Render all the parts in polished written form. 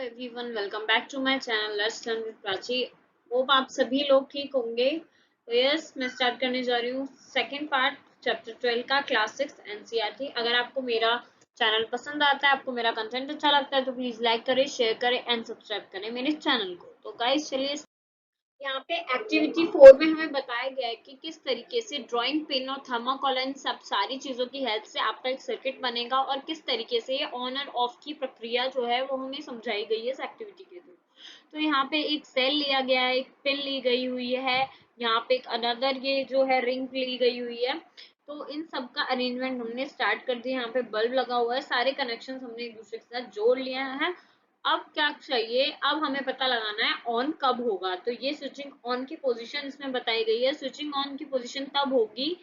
Everyone, welcome back to my channel let's learn with Prachi. Hope आप सभी लोग ठीक होंगे। तो यस, मैं स्टार्ट करने जा रही हूँ सेकंड पार्ट चैप्टर 12 का क्लास 6 एनसीईआरटी। अगर आपको मेरा चैनल पसंद आता है, आपको मेरा कंटेंट अच्छा लगता है, तो प्लीज लाइक करें, शेयर करें एंड सब्सक्राइब करें मेरे चैनल को। तो गाइस चलिए, यहाँ पे एक्टिविटी 4 में हमें बताया गया है कि किस तरीके से ड्राइंग पिन और थर्माकोल इन सब सारी चीजों की हेल्प से आपका एक सर्किट बनेगा और किस तरीके से ये ऑन और ऑफ की प्रक्रिया जो है वो हमें समझाई गई है इस एक्टिविटी के थ्रू। तो यहाँ पे एक सेल लिया गया है, एक पिन ली गई हुई है, यहाँ पे एक अनदर ये जो है रिंग ली गई हुई है। तो इन सब का अरेंजमेंट हमने स्टार्ट कर दिया। यहाँ पे बल्ब लगा हुआ है, सारे कनेक्शन हमने एक दूसरे के साथ जोड़ लिया है। अब क्या चाहिए, अब हमें पता लगाना है ऑन कब होगा। तो ये स्विचिंग ऑन की पोजीशन इसमें बताई गई है। स्विचिंग ऑन की पोजीशन तब होगी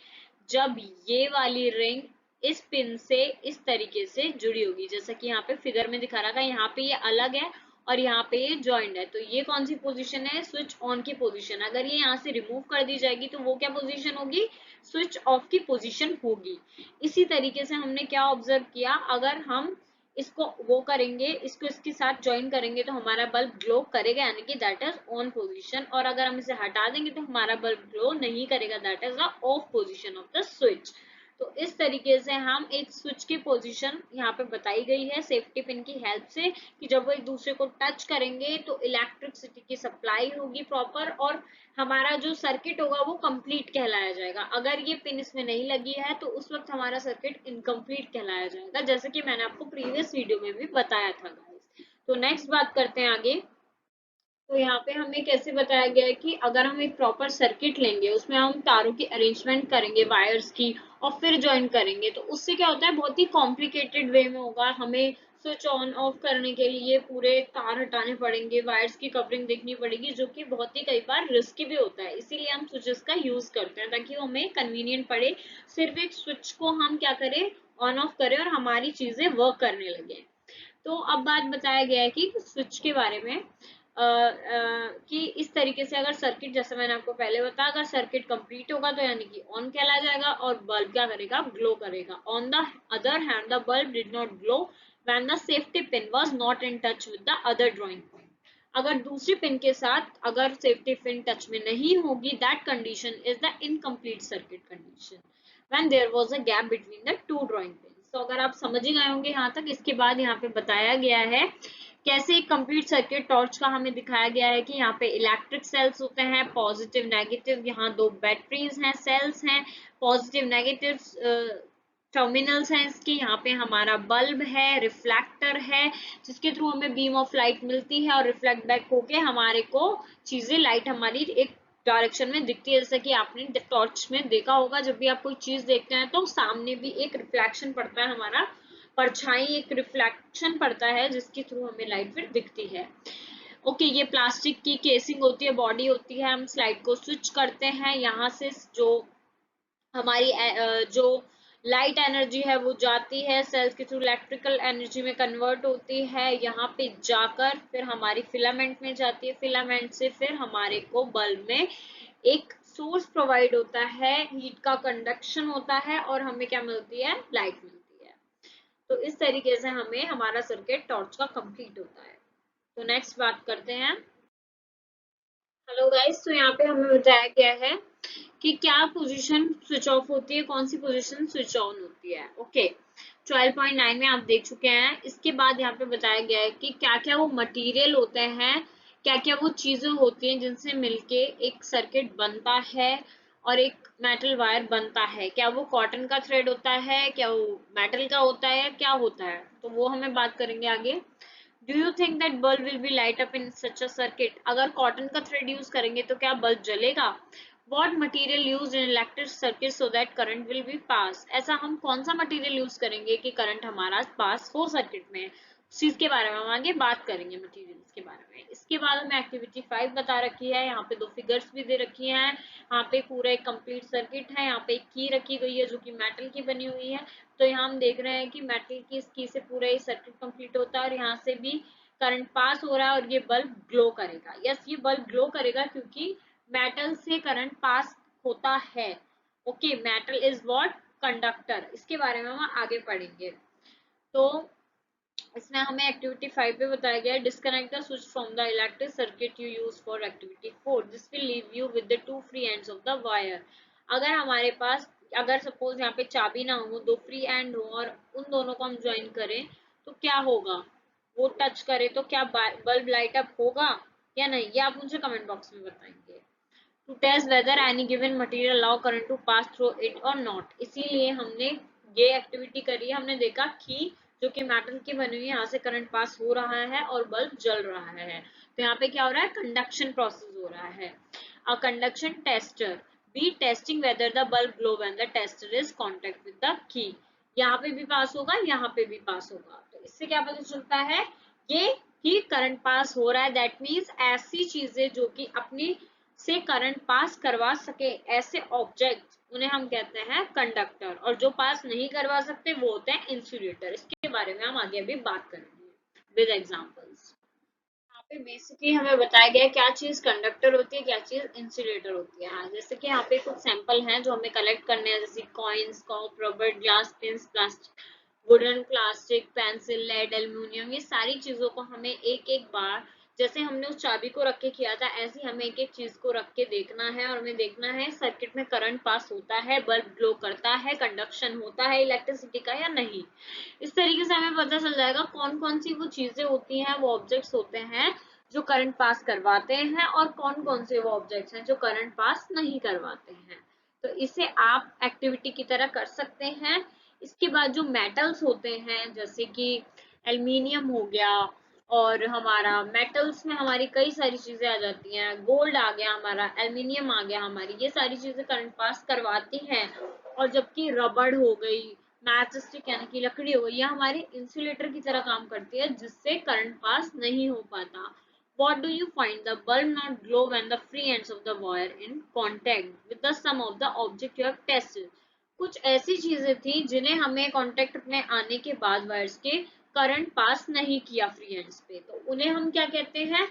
जब ये वाली रिंग इस पिन से इस तरीके से जुड़ी होगी, जैसा कि यहाँ पे फिगर में दिखा रहा है। यहाँ पे ये अलग है और यहाँ पे ये ज्वाइंट है। तो ये कौन सी पोजीशन है? स्विच ऑन की पोजीशन। अगर ये यहाँ से रिमूव कर दी जाएगी तो वो क्या पोजीशन होगी? स्विच ऑफ की पोजीशन होगी। इसी तरीके से हमने क्या ऑब्जर्व किया, अगर हम इसको वो करेंगे, इसको इसके साथ ज्वाइन करेंगे तो हमारा बल्ब ग्लो करेगा, यानी कि दैट इज ऑन पोजीशन। और अगर हम इसे हटा देंगे तो हमारा बल्ब ग्लो नहीं करेगा, that is the of position of the switch. तो इस तरीके से हम एक स्विच की पोजीशन यहाँ पे बताई गई है सेफ्टी पिन की हेल्प से, कि जब वो एक दूसरे को टच करेंगे तो इलेक्ट्रिसिटी की सप्लाई होगी प्रॉपर और हमारा जो सर्किट होगा वो कंप्लीट कहलाया जाएगा। अगर ये पिन इसमें नहीं लगी है तो उस वक्त हमारा सर्किट इनकम्प्लीट कहलाया जाएगा, जैसे कि मैंने आपको प्रीवियस वीडियो में भी बताया था गाइस। तो नेक्स्ट बात करते हैं आगे। तो यहाँ पे हमें कैसे बताया गया है कि अगर हम एक प्रॉपर सर्किट लेंगे, उसमें हम तारों की अरेंजमेंट करेंगे, वायर्स की, और फिर ज्वाइन करेंगे, तो उससे क्या होता है, बहुत ही कॉम्प्लिकेटेड वे में होगा। हमें स्विच ऑन ऑफ करने के लिए पूरे तार हटाने पड़ेंगे, वायर्स की कवरिंग देखनी पड़ेगी, जो कि बहुत ही कई बार रिस्की भी होता है। इसीलिए हम स्विचेस का यूज करते हैं ताकि हमें कन्वीनियंट पड़े। सिर्फ एक स्विच को हम क्या करें, ऑन ऑफ करें और हमारी चीजें वर्क करने लगे। तो अब बात बताया गया है कि स्विच के बारे में, कि इस तरीके से अगर सर्किट, जैसे मैंने आपको पहले बताया, अगर सर्किट कंप्लीट होगा तो यानी कि ऑन कहला जाएगा और बल्ब क्या करेगा, ग्लो करेगा। On the other hand the bulb did not glow when the safety pin was not in touch with the other drawing pin. अगर दूसरी पिन के साथ अगर सेफ्टी पिन टच में नहीं होगी, that condition is the incomplete circuit condition when there was a gap between the two drawing pin. तो अगर आप समझ ही गए होंगे यहाँ तक। इसके बाद यहाँ पे बताया गया है कैसे एक कंप्लीट सर्किट टॉर्च का हमें दिखाया गया है कि यहाँ पे इलेक्ट्रिक सेल्स होते हैं, पॉजिटिव नेगेटिव। यहाँ दो बैटरीज हैं, सेल्स हैं, पॉजिटिव नेगेटिव टर्मिनल्स हैं इसके। यहाँ पे हमारा बल्ब है, रिफ्लेक्टर है, जिसके थ्रू हमें बीम ऑफ लाइट मिलती है और रिफ्लेक्ट बैक होके हमारे को चीजें, लाइट हमारी एक डायरेक्शन में दिखती है। जैसे कि आपने टॉर्च में देखा होगा, जब भी आप कोई चीज देखते हैं तो सामने भी एक रिफ्लेक्शन पड़ता है, हमारा परछाई एक रिफ्लेक्शन पड़ता है, जिसके थ्रू हमें लाइट फिर दिखती है। ओके, ये प्लास्टिक की केसिंग होती है, बॉडी होती है। हम स्लाइड को स्विच करते हैं, यहाँ से जो हमारी जो लाइट एनर्जी है वो जाती है सेल्स के थ्रू, इलेक्ट्रिकल एनर्जी में कन्वर्ट होती है, यहाँ पे जाकर फिर हमारी फिलामेंट में जाती है, फिलामेंट से फिर हमारे को बल्ब में एक सोर्स प्रोवाइड होता है, हीट का कंडक्शन होता है और हमें क्या मिलती है, लाइट मिलती है। तो इस तरीके से हमें हमारा सर्किट टॉर्च का कंप्लीट होता है। तो नेक्स्ट बात करते हैं। हेलो गाइस, तो यहाँ पे हमें बताया गया है कि क्या पोजीशन स्विच ऑफ होती है, कौन सी पोजीशन स्विच ऑन होती है। ओके, 12.9 में आप देख चुके हैं। इसके बाद यहाँ पे बताया गया है कि क्या क्या वो मटेरियल होते हैं, क्या क्या वो चीजें होती हैं जिनसे मिलके एक सर्किट बनता है और एक मेटल वायर बनता है। क्या वो कॉटन का थ्रेड होता है, क्या वो मेटल का होता है, क्या होता है, तो वो हमें बात करेंगे आगे। Do you think that bulb will be light up in such a circuit? अगर कॉटन का थ्रेड यूज करेंगे तो क्या बल्ब जलेगा? What material used in electric circuit so that current will be pass? ऐसा हम कौन सा मटेरियल यूज करेंगे कि करंट हमारा पास हो सर्किट में, उस चीज के बारे में हम आगे बात करेंगे, मटेरियल्स के बारे में। इसके बाद हमें एक्टिविटी 5 बता रखी है। यहाँ पे दो फिगर्स भी दे रखी हैं। यहाँ पे पूरा एक कंप्लीट सर्किट है, यहाँ पे एक की रखी गई है जो कि मेटल की बनी हुई है। तो यहाँ हम देख रहे हैं कि मेटल की इस की से पूरा ये सर्किट कंप्लीट होता है और यहाँ से भी करंट पास हो रहा है और ये बल्ब ग्लो करेगा। यस, ये बल्ब ग्लो करेगा क्योंकि मेटल से करंट पास होता है। Okay, metal is what, conductor. इसके बारे में हम आगे पढ़ेंगे। तो इसमें हमें एक्टिविटी 5 पे बताया गया है, disconnect the switch from the electric circuit you use for activity 4, this will leave you with the 2 free ends of the wire. अगर हमारे पास, अगर सपोज यहाँ पे चाबी ना हो, 2 फ्री एंड हो और उन दोनों को हम ज्वाइन करें तो क्या होगा, वो टच करे तो क्या बल्ब लाइट अप होगा या नहीं, ये आप मुझे कमेंट बॉक्स में बताएंगे। To test whether any given material allow current to pass through it और नॉट, इसीलिए हमने ये एक्टिविटी करी है। हमने देखा कि जो कि मेटल की बनी हुई है, यहाँ से करंट पास हो रहा है और बल्ब जल रहा है, तो यहाँ पे क्या हो रहा है, कंडक्शन प्रोसेस हो रहा है। A conduction tester be testing whether the bulb glow when the tester is contact with the key, यहाँ पे भी पास होगा, यहाँ पे भी पास होगा, तो इससे क्या पता चलता है, ये कि करंट पास हो रहा है। दैट मीन्स ऐसी चीजें जो कि अपनी से करंट पास करवा सके, ऐसे ऑब्जेक्ट, उन्हें हम कहते हैं कंडक्टर, और जो पास नहीं करवा सकते वो होते हैं इंसुलेटर। इसके बारे में हम आगे अभी बात करेंगे विद एग्जांपल्स। यहाँ पे बेसिकली हमें बताया गया है क्या चीज कंडक्टर होती है, क्या चीज इंसुलेटर होती है। हाँ, जैसे कि यहाँ पे कुछ सैंपल हैं जो हमें कलेक्ट करने हैं, जैसे coins, cup, rubber, glass, pins, plastic, wooden, plastic, pencil, lead, aluminium, ये सारी चीजों को हमें एक एक बार, जैसे हमने उस चाबी को रख के किया था, ऐसे हमें एक एक चीज को रख के देखना है, और हमें देखना है सर्किट में करंट पास होता है, बल्ब ग्लो करता है, कंडक्शन होता है इलेक्ट्रिसिटी का या नहीं। इस तरीके से हमें पता चल जाएगा कौन कौन सी वो चीजें होती हैं, वो ऑब्जेक्ट्स होते हैं जो करंट पास करवाते हैं, और कौन कौन से वो ऑब्जेक्ट्स हैं जो करंट पास नहीं करवाते हैं। तो इसे आप एक्टिविटी की तरह कर सकते हैं। इसके बाद जो मेटल्स होते हैं, जैसे कि एल्युमिनियम हो गया, और हमारा मेटल्स में हमारी कई सारी चीजें आ जाती हैं, गोल्ड आ गया हमारा, एल्युमिनियम आ गया हमारी, ये सारी चीजें करंट पास करवाती हैं। और जबकि रबड़ हो गई, मैच स्टिक यानी कि लकड़ी हो गई, ये हमारे इंसुलेटर की तरह काम करती है, जिससे करंट पास नहीं हो पाता। What do you find? The bulb not glow when the free ends of the wire in contact with the sum of the object you have tested. कुछ ऐसी चीजें थी जिन्हें हमें कांटेक्ट में आने के बाद वायर्स के करंट पास नहीं किया फ्री एंड्स पे, तो उन्हें हम क्या कहते हैं,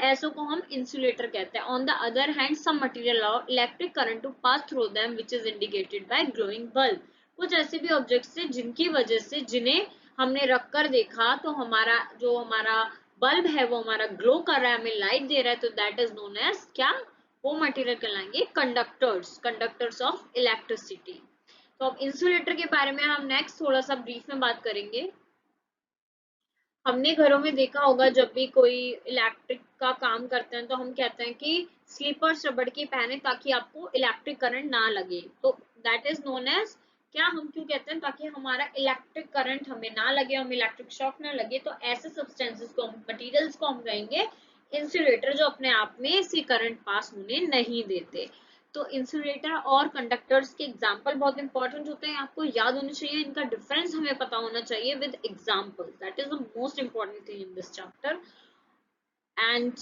ऐसों को हम इंसुलेटर कहते हैं। On the other hand some material allow electric current to pass through them which is indicated by glowing bulb. कुछ ऐसे भी ऑब्जेक्ट्स थे जिनकी वजह से, जिन्हें हमने रख कर देखा तो हमारा जो हमारा बल्ब है वो हमारा ग्लो कर रहा है, हमें लाइट दे रहा है, तो दैट इज नोन एज क्या, वो मटेरियल कहलाएंगे कंडक्टर्स, कंडक्टर्स ऑफ इलेक्ट्रिसिटी। तो अब इंसुलेटर के बारे में हम नेक्स्ट थोड़ा सा ब्रीफ में बात करेंगे। हमने घरों में देखा होगा, जब भी कोई इलेक्ट्रिक का काम करते हैं तो हम कहते हैं कि स्लीपर्स रबड़ की पहने ताकि आपको इलेक्ट्रिक करंट ना लगे, तो दैट इज नोन एज क्या, हम क्यों कहते हैं, ताकि हमारा इलेक्ट्रिक करंट हमें ना लगे, हमें इलेक्ट्रिक शॉक ना लगे, तो ऐसे सब्सटेंसेस को, मटेरियल्स को हम कहेंगे इंसुलेटर, जो अपने आप में इसी करंट पास होने नहीं देते। तो इंसुलेटर और कंडक्टर्स के एग्जाम्पल बहुत इंपॉर्टेंट होते हैं, आपको याद होने चाहिए, इनका डिफरेंस हमें पता होना चाहिए with example, that is the most important thing in this chapter. And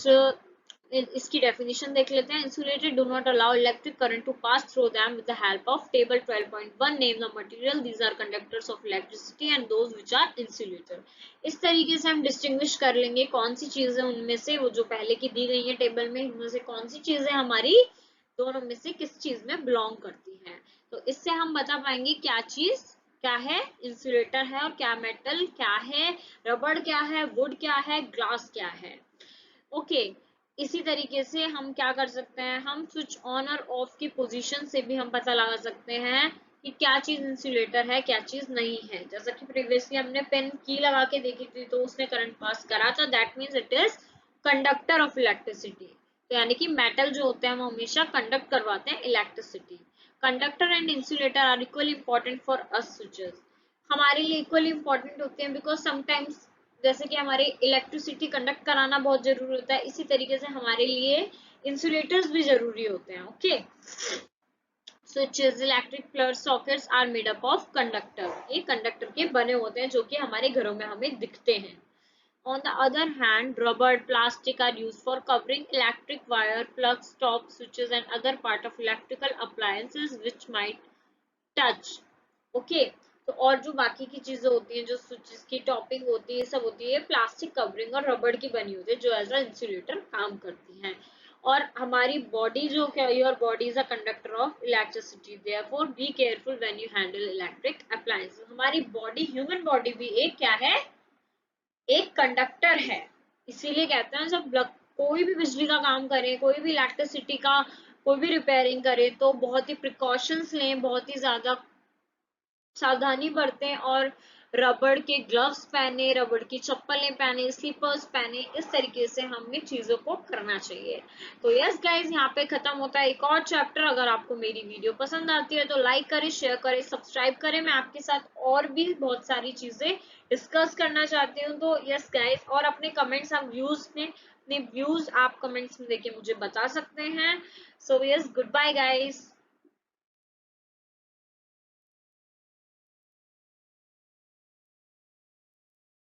इसकी डेफिनेशन देख लेते हैं। Insulated do not allow electric current to pass through them with the help of table 12.1 name the material, these are conductors of electricity and those which are insulator. इस तरीके से हम distinguish कर लेंगे कौन सी चीजें उनमें से, वो जो पहले की दी गई है टेबल में, उनमें से कौन सी चीजें हमारी दोनों में से किस चीज में बिलोंग करती है। तो इससे हम बता पाएंगे क्या चीज क्या है, इंसुलेटर है, और क्या मेटल क्या है, रबड़ क्या है, वुड क्या है, ग्लास क्या है। ओके, इसी तरीके से हम क्या कर सकते हैं, हम स्विच ऑन और ऑफ की पोजीशन से भी हम पता लगा सकते हैं कि क्या चीज इंसुलेटर है, क्या चीज नहीं है। जैसा कि प्रीवियसली हमने पेन की लगा के देखी थी तो उसने करंट पास करा था, that means it is conductor of electricity. तो यानी कि मेटल जो होते हैं वो हमेशा कंडक्ट करवाते हैं electricity. Conductor and insulator are equally important for us switches, हमारे लिए इक्वली इंपॉर्टेंट होते हैं, बिकॉज समटाइम्स जैसे कि हमारे इलेक्ट्रिसिटी कंडक्ट कराना बहुत जरूरी होता है, इसी तरीके से हमारे लिए इंसुलेटर्स भी जरूरी होते हैं। Okay, switches, electric plug, sockets are made up of conductor, ये कंडक्टर के बने होते हैं जो कि हमारे घरों में हमें दिखते हैं। On the other hand, rubber, plastic are used for covering electric wire, plugs, stops, switches and other part of electrical appliances which might touch. Okay, तो और जो बाकी की चीजें होती हैं, जो स्विचेस की टॉपिंग होती है, सब होती है प्लास्टिक कवरिंग और रबड़ की बनी होती है, जो एज अ इंसुलेटर काम करती हैं। और हमारी बॉडी जो क्या, your body is a conductor of electricity, therefore be careful when you handle electric appliances. हमारी बॉडी, ह्यूमन बॉडी भी एक क्या है, एक कंडक्टर है। इसीलिए कहते हैं जब कोई भी बिजली का काम करे, कोई भी इलेक्ट्रिसिटी का कोई भी रिपेयरिंग करे, तो बहुत ही प्रिकॉशंस लें, बहुत ही ज्यादा सावधानी बरतें और रबड़ के ग्लव्स पहने, रबड़ की चप्पलें पहने, स्लीपर्स पहने, इस तरीके से हमें चीजों को करना चाहिए। तो यस गाइज, यहाँ पे खत्म होता है एक और चैप्टर। अगर आपको मेरी वीडियो पसंद आती है तो लाइक करें, शेयर करें, सब्सक्राइब करें। मैं आपके साथ और भी बहुत सारी चीजें डिस्कस करना चाहती हूँ। तो यस गाइज, और अपने कमेंट्स आप व्यूज में, अपने व्यूज आप कमेंट्स में देके मुझे बता सकते हैं। So yes, good bye guys.